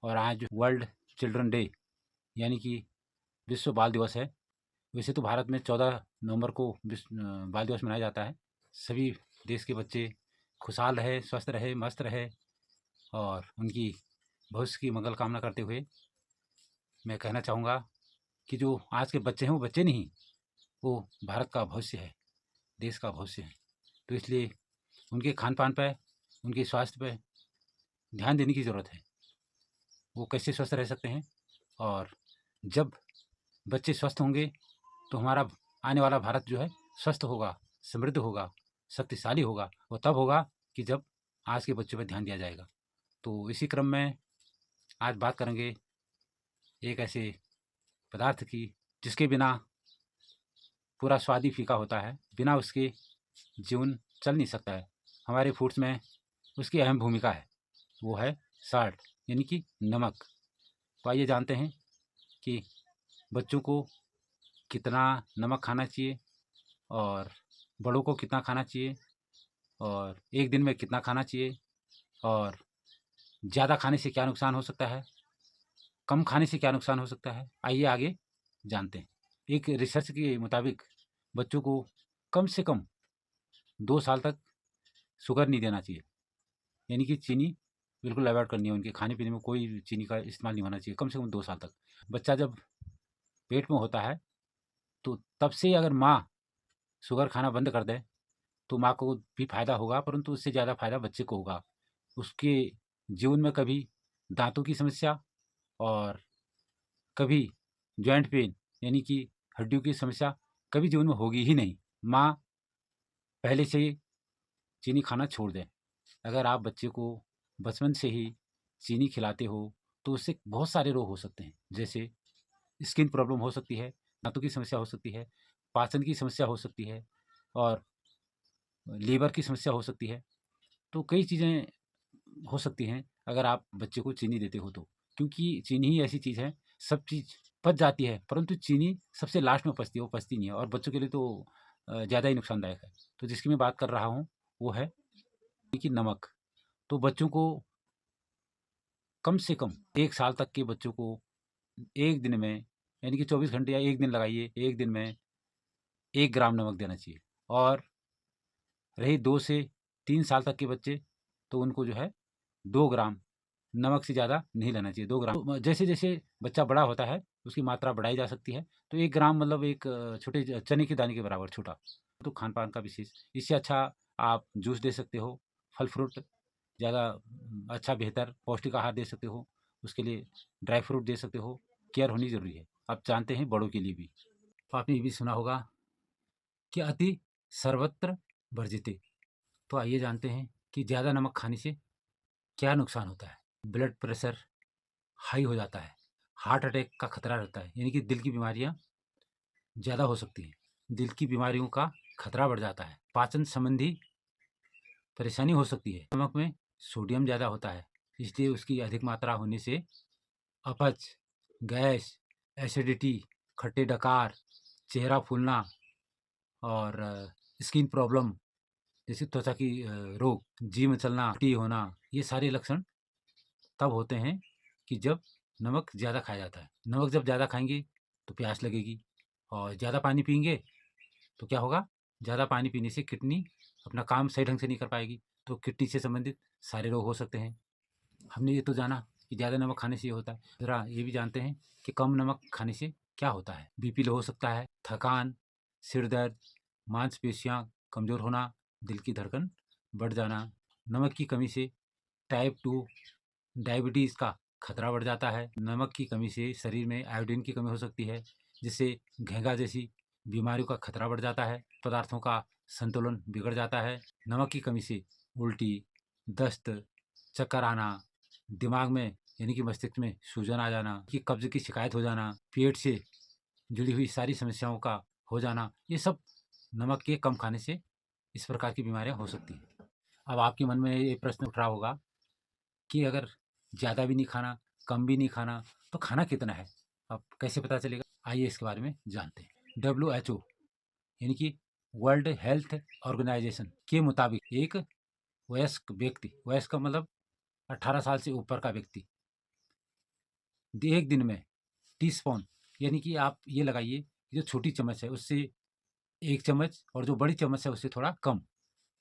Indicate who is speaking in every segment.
Speaker 1: और आज world children day यानी कि विश्व बाल दिवस है। वैसे तो भारत में 14 नवंबर को विश्व बाल दिवस मनाया जाता है। सभी देश के बच्चे खुशहाल रहे, स्वस्थ रहे, मस्त रहे और उनकी भविष्य की मंगल कामना करते हुए मैं कहना चाहूँगा कि जो आज के बच्चे हैं वो बच्चे नहीं, वो भारत का भविष्य है, देश का भविष्य है। तो इसलिए उनके खान-पान पे, उनके स्वास्थ्य पे ध्यान देने की ज़रूरत है। वो कैसे स्वस्थ रह सकते हैं और जब बच्चे स्वस्थ होंगे तो हमारा आने वाला भारत जो है स्वस्थ होगा, समृद्ध होगा, शक्तिशाली होगा। वो तब होगा कि जब आज के बच्चों पे ध्यान दिया जाएगा। तो इसी क्रम में आज बात करेंगे एक ऐसे पदार्थ की जिसके बिना पूरा स्वाद ही फीका होता है, बिना उसके जीवन चल नहीं सकता है। हमारे फूड्स में उसकी अहम भूमिका है, वो है साल्ट यानी कि नमक। तो आइए जानते हैं कि बच्चों को कितना नमक खाना चाहिए और बड़ों को कितना खाना चाहिए और एक दिन में कितना खाना चाहिए और ज़्यादा खाने से क्या नुकसान हो सकता है, कम खाने से क्या नुकसान हो सकता है। आइए आगे जानते हैं। एक रिसर्च के मुताबिक बच्चों को कम से कम 2 साल तक शुगर नहीं देना चाहिए, यानी कि चीनी बिल्कुल अवॉइड करनी है। उनके खाने-पीने में कोई चीनी का इस्तेमाल नहीं होना चाहिए, कम से कम 2 साल तक। बच्चा जब पेट में होता है, तो तब से अगर माँ शुगर खाना बंद कर दे, तो माँ को भी फ़ायदा होगा, परंतु उससे ज़्यादा फ़ायदा बच्चे को होगा। उसके जीवन में कभी दाँतों की समस्या और कभी जॉइंट पेन यानी कि हड्डियों की समस्या कभी जीवन में होगी ही नहीं। माँ पहले से ही चीनी खाना छोड़ दें। अगर आप बच्चे को बचपन से ही चीनी खिलाते हो, तो उससे बहुत सारे रोग हो सकते हैं। जैसे स्किन प्रॉब्लम हो सकती है, दाँतों की समस्या हो सकती है, पाचन की समस्या हो सकती है और लीवर की समस्या हो सकती है। तो कई चीज़ें हो सकती हैं अगर आप बच्चे को चीनी देते हो तो। क्योंकि चीनी ही ऐसी चीज़ है, सब चीज़ पच जाती है, परंतु चीनी सबसे लास्ट में पचती है, वो पचती नहीं है और बच्चों के लिए तो ज़्यादा ही नुकसानदायक है। तो जिसकी मैं बात कर रहा हूँ, वो है कि नमक। तो बच्चों को कम से कम 1 साल तक के बच्चों को 1 दिन में यानी कि 24 घंटे या 1 दिन लगाइए, 1 दिन में 1 ग्राम नमक देना चाहिए और रही 2 से 3 साल तक के बच्चे, तो उनको जो है 2 ग्राम, नमक से ज़्यादा नहीं लेना चाहिए, 2 ग्राम। तो जैसे-जैसे बच्चा बड़ा होता है, उसकी मात्रा बढ़ाई जा सकती है। तो 1 ग्राम मतलब एक छोटे चने के दाने के बराबर छोटा। तो खान-पान का विशेष इससे अच्छा आप जूस दे सकते हो, फल-फ्रूट ज़्यादा अच्छा बेहतर पौष्टिक आहार दे सकते हो। उसके लिए ड्राई फ्रूट दे सकते हो, केयर होनी ज़रूरी है। आप जानते हैं बड़ों के लिए भी। तो आपने ये भी सुना होगा कि अति सर्वत्र वर्जिते। तो आइए जानते हैं कि ज़्यादा नमक खाने से क्या नुकसान होता है। ब्लड प्रेशर हाई हो जाता है, हार्ट अटैक का खतरा रहता है, यानी कि दिल की बीमारियाँ ज़्यादा हो सकती हैं। दिल की बीमारियों का खतरा बढ़ जाता है, पाचन संबंधी परेशानी हो सकती है। नमक में सोडियम ज़्यादा होता है, इसलिए उसकी अधिक मात्रा होने से अपच, गैस, एसिडिटी, खट्टे डकार, चेहरा फूलना और स्किन प्रॉब्लम जैसे त्वचा की रोग, जी मचलना, उल्टी होना, ये सारे लक्षण तब होते हैं कि जब नमक ज़्यादा खाया जाता है। नमक जब ज़्यादा खाएँगे तो प्यास लगेगी और ज़्यादा पानी पिएँगे तो क्या होगा? ज़्यादा पानी पीने से किडनी अपना काम सही ढंग से नहीं कर पाएगी, तो किडनी से संबंधित सारे रोग हो सकते हैं। हमने ये तो जाना कि ज़्यादा नमक खाने से ये होता है। ज़रा ये भी जानते हैं कि कम नमक खाने से क्या होता है? बीपी लो हो सकता है, थकान, सिर दर्द, मांसपेशियाँ कमज़ोर होना, दिल की धड़कन बढ़ जाना। नमक की कमी से टाइप 2 डायबिटीज़ का खतरा बढ़ जाता है। नमक की कमी से शरीर में आयोडीन की कमी हो सकती है, जिससे घेंघा जैसी बीमारियों का खतरा बढ़ जाता है। पदार्थों का संतुलन बिगड़ जाता है। नमक की कमी से उल्टी, दस्त, चक्कर आना, दिमाग में यानी कि मस्तिष्क में सूजन आ जाना, कि कब्ज़ की शिकायत हो जाना, पेट से जुड़ी हुई सारी समस्याओं का हो जाना, ये सब नमक के कम खाने से इस प्रकार की बीमारियाँ हो सकती हैं। अब आपके मन में ये प्रश्न उठ रहा होगा कि अगर ज़्यादा भी नहीं खाना, कम भी नहीं खाना, तो खाना कितना है? अब कैसे पता चलेगा? आइए इसके बारे में जानते हैं। डब्ल्यूएचओ यानी कि वर्ल्ड हेल्थ ऑर्गेनाइजेशन के मुताबिक एक वयस्क व्यक्ति, वयस्क का मतलब 18 साल से ऊपर का व्यक्ति एक दिन में टीस्पून, यानी कि आप ये लगाइए, जो छोटी चम्मच है उससे 1 चम्मच और जो बड़ी चम्मच है उससे थोड़ा कम,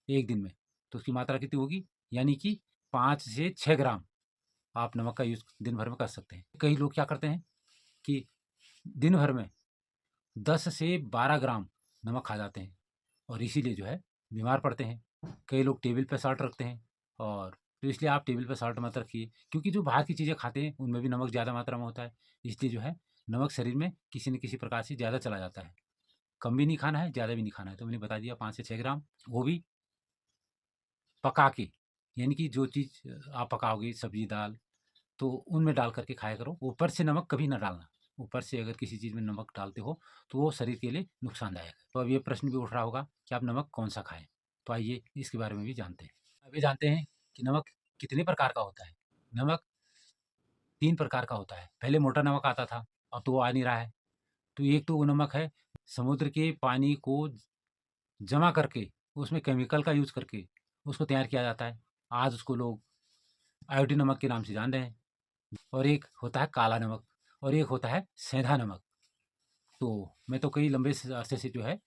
Speaker 1: एक दिन में। तो उसकी मात्रा कितनी होगी? यानी कि 5 से 6 ग्राम आप नमक का यूज़ दिन भर में कर सकते हैं। कई लोग क्या करते हैं कि दिन भर में 10 से 12 ग्राम नमक खा जाते हैं और इसीलिए जो है बीमार पड़ते हैं। कई लोग टेबल पे साल्ट रखते हैं, और तो इसलिए आप टेबल पे साल्ट मत रखिए, क्योंकि जो बाहर की चीज़ें खाते हैं उनमें भी नमक ज़्यादा मात्रा में होता है। इसलिए जो है नमक शरीर में किसी न किसी प्रकार से ज़्यादा चला जाता है। कम भी नहीं खाना है, ज़्यादा भी नहीं खाना है। तो मैंने बता दिया 5 से 6 ग्राम, वो भी पका के, यानी कि जो चीज़ आप पकाओगे सब्ज़ी, दाल, तो उनमें डाल कर के खाया करो। ऊपर से नमक कभी ना डालना। ऊपर से अगर किसी चीज़ में नमक डालते हो तो वो शरीर के लिए नुकसानदायक है। तो अब ये प्रश्न भी उठ रहा होगा कि आप नमक कौन-सा खाएँ? तो आइए इसके बारे में भी जानते हैं। अब ये जानते हैं कि नमक कितने प्रकार का होता है। नमक 3 प्रकार का होता है। पहले मोटा नमक आता था, अब तो वो आ नहीं रहा है। तो एक तो वो नमक है समुद्र के पानी को जमा करके उसमें केमिकल का यूज़ करके उसको तैयार किया जाता है। आज उसको लोग आयोडीन नमक के नाम से जान रहे हैं। और एक होता है काला नमक, और एक होता है सेंधा नमक। तो मैं तो कई लंबे अरसे से जो है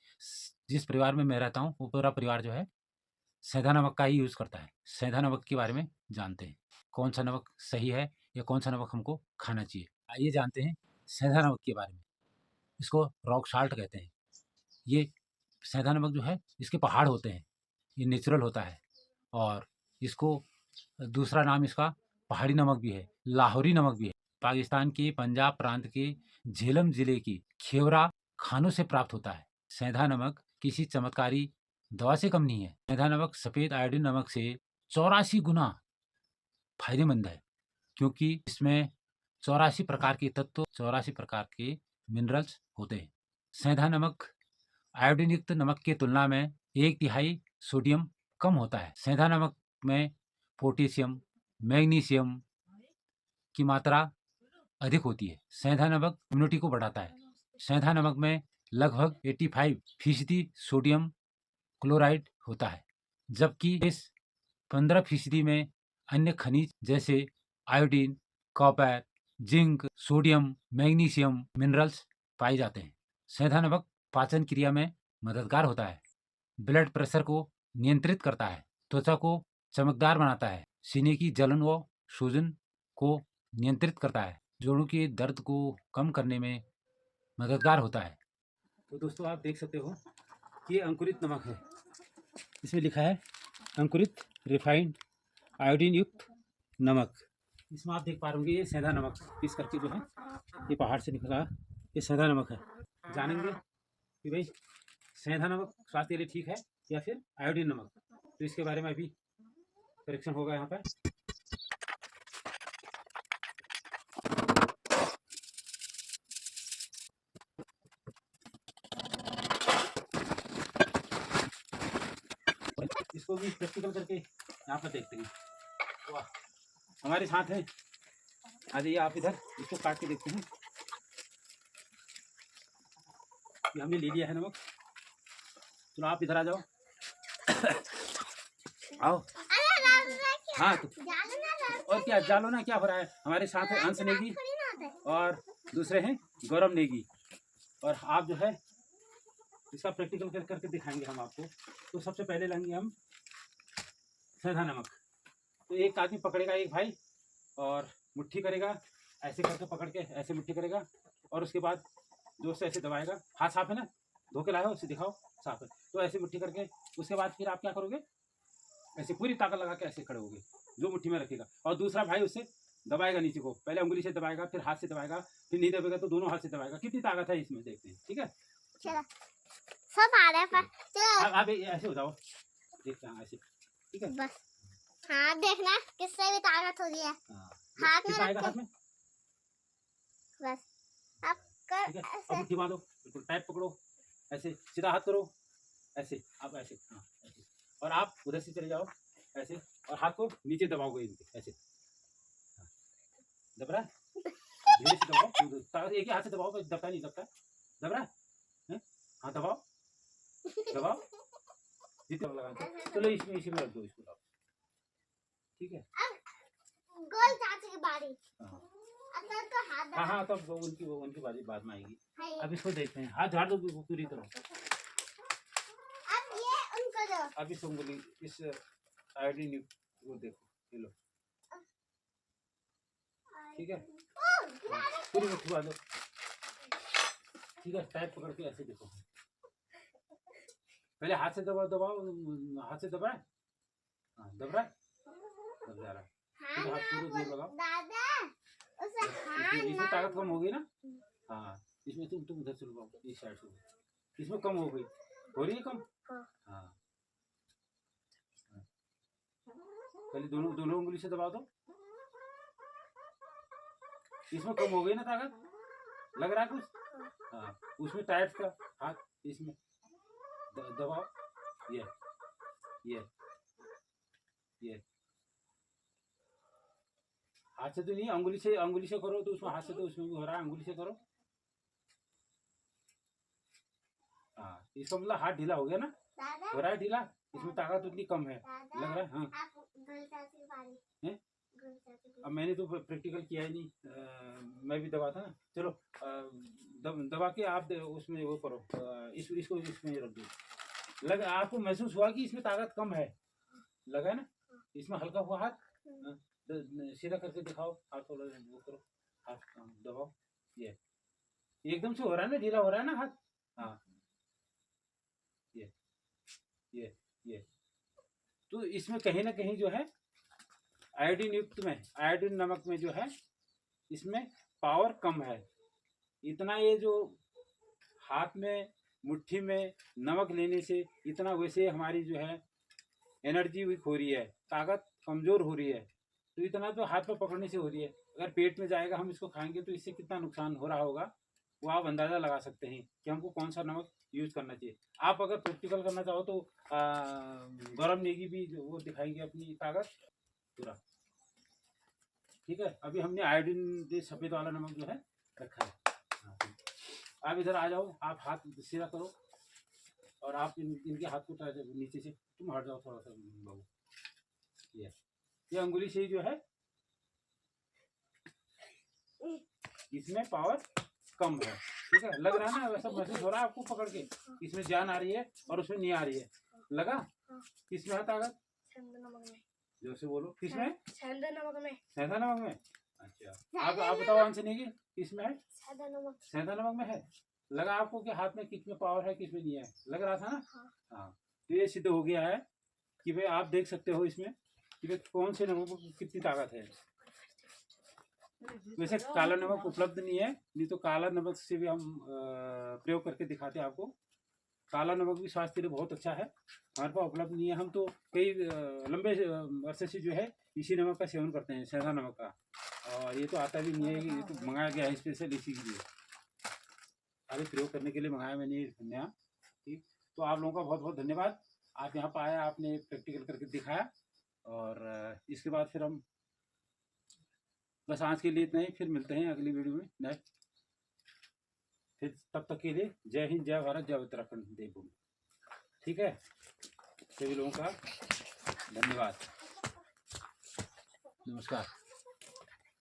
Speaker 1: जिस परिवार में मैं रहता हूँ वो पूरा परिवार जो है सेंधा नमक का ही यूज़ करता है। सेंधा नमक के बारे में जानते हैं, कौन सा नमक सही है या कौन सा नमक हमको खाना चाहिए। आइए जानते हैं सेंधा नमक के बारे में। इसको रॉक साल्ट कहते हैं। ये सेंधा नमक जो है इसके पहाड़ होते हैं, ये नेचुरल होता है, और इसको दूसरा नाम इसका पहाड़ी नमक भी है, लाहौरी नमक भी है। पाकिस्तान के पंजाब प्रांत के झेलम जिले की खेवरा खानों से प्राप्त होता है। सेंधा नमक किसी चमत्कारी दवा से कम नहीं है। सेंधा नमक सफ़ेद आयोडीन नमक से 84 गुना फ़ायदेमंद है, क्योंकि इसमें 84 प्रकार के तत्व, 84 प्रकार के मिनरल्स होते हैं। सेंधा नमक आयोडीन युक्त नमक की तुलना में 1/3 सोडियम कम होता है। सेंधा नमक में पोटेशियम, मैग्नीशियम की मात्रा अधिक होती है। सेंधा नमक इम्यूनिटी को बढ़ाता है। सेंधा नमक में लगभग 85% सोडियम क्लोराइड होता है, जबकि इस 15% में अन्य खनिज जैसे iodine, copper, zinc, sodium, magnesium minerals पाए जाते हैं। सेंधा नमक पाचन क्रिया में मददगार होता है, ब्लड प्रेशर को नियंत्रित करता है, त्वचा को चमकदार बनाता है, सीने की जलन व सूजन को नियंत्रित करता है, जोड़ों के दर्द को कम करने में मददगार होता है। तो दोस्तों आप देख सकते हो कि ये अंकुरित नमक है। इसमें लिखा है अंकुरित रिफाइंड आयोडीन युक्त नमक। इसमें आप देख पा रहे होंगे ये सेंधा नमक पीस करके जो है ये पहाड़ से निकला ये सेंधा नमक है। जानेंगे कि भाई सेंधा नमक स्वास्थ्य के लिए ठीक है या फिर आयोडीन नमक, तो इसके बारे में अभी परीक्षण होगा यहाँ पर। इसको भी प्रैक्टिकल करके यहाँ पर देखते हैं। वाह, हमारे साथ है, आ जाइए आप इधर, इसको काट के देखते हैं। ये हमने ले लिया है नमक। चलो आप इधर आ जाओ। आओ। हाँ तो और क्या, जालो ना, क्या हो रहा है। हमारे साथ है अंश नेगी और दूसरे हैं गौरव नेगी, और आप जो है इसका प्रैक्टिकल करके दिखाएंगे हम आपको। तो सबसे पहले लेंगे हम सेंधा नमक। तो एक आदमी पकड़ेगा, एक भाई, और मुट्ठी करेगा, ऐसे करके पकड़ के ऐसे मुट्ठी करेगा, और उसके बाद जोर से ऐसे दबाएगा। हाथ साफ है ना, धो के लाए हो, उसे दिखाओ साफ है। तो ऐसे मुट्ठी करके उसके बाद फिर आप क्या करोगे, ऐसे पूरी ताकत लगा के ऐसे खड़े होगे, जो मुट्ठी में रखेगा, और दूसरा भाई उससे दबाएगा नीचे को, पहले उंगली से दबाएगा, फिर हाथ से दबाएगा, फिर नहीं दबेगा तो दोनों हाथ से दबाएगा। कितनी ताकत है इसमें देखते हैं, ठीक है।
Speaker 2: चलो सब आ रहा है पर चलो
Speaker 1: आप ऐसे हो जाओ, देखते हैं ऐसे, ठीक है
Speaker 2: बस। हाँ देखना किससे भी ताकत हो रही है।
Speaker 1: हाँ,
Speaker 2: हाथ में
Speaker 1: कितना आएगा
Speaker 2: रख
Speaker 1: हाथ
Speaker 2: के
Speaker 1: में,
Speaker 2: बस अब कर
Speaker 1: ठीक है। अब
Speaker 2: ऐसे।
Speaker 1: मुट्ठी बांधो, बिल्कुल टाइट पकड़ो, ऐसे सीधा हाथ करो, ऐसे आप ऐसे, हाँ ऐसे, और आप उधर से चले जाओ ऐसे, और हाथ को नीचे दबाओगे इनके ऐसे, हाँ, दब रहा है, धीरे से दबाओ, एक ही हाथ से दबाओ, दबता नहीं, दबता दब रहा है, हाँ दबाओ दबाओ, जितना लगा। चलो इसमें इसी में रख दो इसको, ठीक है।
Speaker 2: अब गोल चाची की बारी।
Speaker 1: हाँ
Speaker 2: सर को हाथ
Speaker 1: हाँ हाँ, तब उनकी बारी बाद में आएगी।
Speaker 2: दो।
Speaker 1: अब इसको देखते हैं, हाथ झाड़ दो पूरी तरह।
Speaker 2: अब ये उनको दो।
Speaker 1: अब इस उंगली इस आयोडीन युक्त वो देखो, ये लो, ठीक है, पूरी में छुआ दो, ठीक है, टाइट पकड़ के ऐसे देखो, पहले हाथ से दबाओ दबाओ, हाथ से दबाए, हाँ दब रहा है, दब जा रहा है, ठीक है, हाथ पूरा जोर लगाओ।
Speaker 2: दादा उसे हाथ
Speaker 1: इसमें ताकत कम हो गई ना, हाँ, इसमें तुम उधर से लगाओ, इस साइड से, इसमें कम हो गई, हो रही है कम, हाँ, पहले दोनों उंगली से दबा दो, इसमें कम हो गई ना ताकत, लग रहा है कुछ, हाँ, उसमें टाइट का हाथ इसमें दबाओ, ये हाथ से तो नहीं, अंगुली से करो, तो उसमें हाथ से तो उसमें भी हो रहा है, अंगुली से करो, हाँ, इसका मतलब हाथ ढीला हो गया ना,
Speaker 2: दादा
Speaker 1: हो रहा है ढीला, इसमें ताकत उतनी कम है, लग रहा है, हाँ,
Speaker 2: आप गुलचा की बारी
Speaker 1: हैं?
Speaker 2: गुलचा की
Speaker 1: अब मैंने तो प्रैक्टिकल किया ही नहीं, मैं भी दबा था ना, चलो दबा के आप उसमें वो करो, इसको इसमें रख दो, लग आपको महसूस हुआ कि इसमें ताकत कम है, लगा ना, इसमें हल्का हुआ हाथ, सीधा करके दिखाओ, हाथ थोड़ा वो करो, हाथ दबाओ, ये एकदम से हो रहा है ना, ढीला हो रहा है ना हाथ, हाँ, ये तो इसमें कहीं ना कहीं जो है आयोडीन युक्त में, आयोडीन नमक में जो है इसमें पावर कम है, इतना ये जो हाथ में मुट्ठी में नमक लेने से इतना, वैसे हमारी जो है एनर्जी वीक हो रही है, ताकत कमजोर हो रही है, तो इतना तो हाथ पर पकड़ने से हो रही है, अगर पेट में जाएगा हम इसको खाएंगे तो इससे कितना नुकसान हो रहा होगा, वो आप अंदाज़ा लगा सकते हैं कि हमको कौन सा नमक यूज़ करना चाहिए। आप अगर प्रैक्टिकल करना चाहो तो गौरव नेगी भी वो दिखाएंगे अपनी ताकत पूरा, ठीक है। अभी हमने आयोडीन सफ़ेद वाला नमक जो है रखा है, आप इधर आ जाओ, आप हाथ सीधा करो और आप इनके हाथ को नीचे से तुम हट जाओ थोड़ा सा बाबू, ये अंगुली से ही जो है इसमें पावर कम है, ठीक है, लग रहा है ना, वैसा महसूस हो रहा है आपको पकड़ के, इसमें जान आ रही है और उसमें नहीं आ रही है, लगा, किसमें है ताकत,
Speaker 2: नमक में,
Speaker 1: जो से बोलो, किसमें,
Speaker 2: सेंधा नमक में,
Speaker 1: सेंधा नमक में, अच्छा, आप बताओ आंसर नहीं, किसमें है,
Speaker 2: सेंधा नमक,
Speaker 1: सेंधा नमक में है, लगा आपको कि हाथ में किसमें पावर है किसमें नहीं है, लग रहा था ना, हाँ, तो ये सिद्ध हो गया है कि भाई आप देख सकते हो इसमें कि भाई कौन से नमक में कितनी ताकत है। वैसे काला नमक उपलब्ध नहीं है, नहीं तो काला नमक से भी हम प्रयोग करके दिखाते हैं आपको, काला नमक भी स्वास्थ्य के लिए बहुत अच्छा है, हमारे पास उपलब्ध नहीं है, हम तो कई लंबे अरसे से जो है इसी नमक का सेवन करते हैं, सेंधा नमक का, और ये तो आता भी नहीं है, ये तो मंगाया गया है स्पेशल इसी के लिए, अभी प्रयोग करने के लिए मंगाया मैंने नया, ठीक, तो आप लोगों का बहुत बहुत धन्यवाद, आप यहाँ पर आए, आपने प्रैक्टिकल करके दिखाया, और इसके बाद फिर हम बस आज के लिए इतना ही, फिर मिलते हैं अगली वीडियो में नेक्स्ट, फिर तब तक के लिए जय हिंद, जय भारत, जय उत्तराखंड, देवभूमि, ठीक है, सभी लोगों का धन्यवाद, नमस्कार।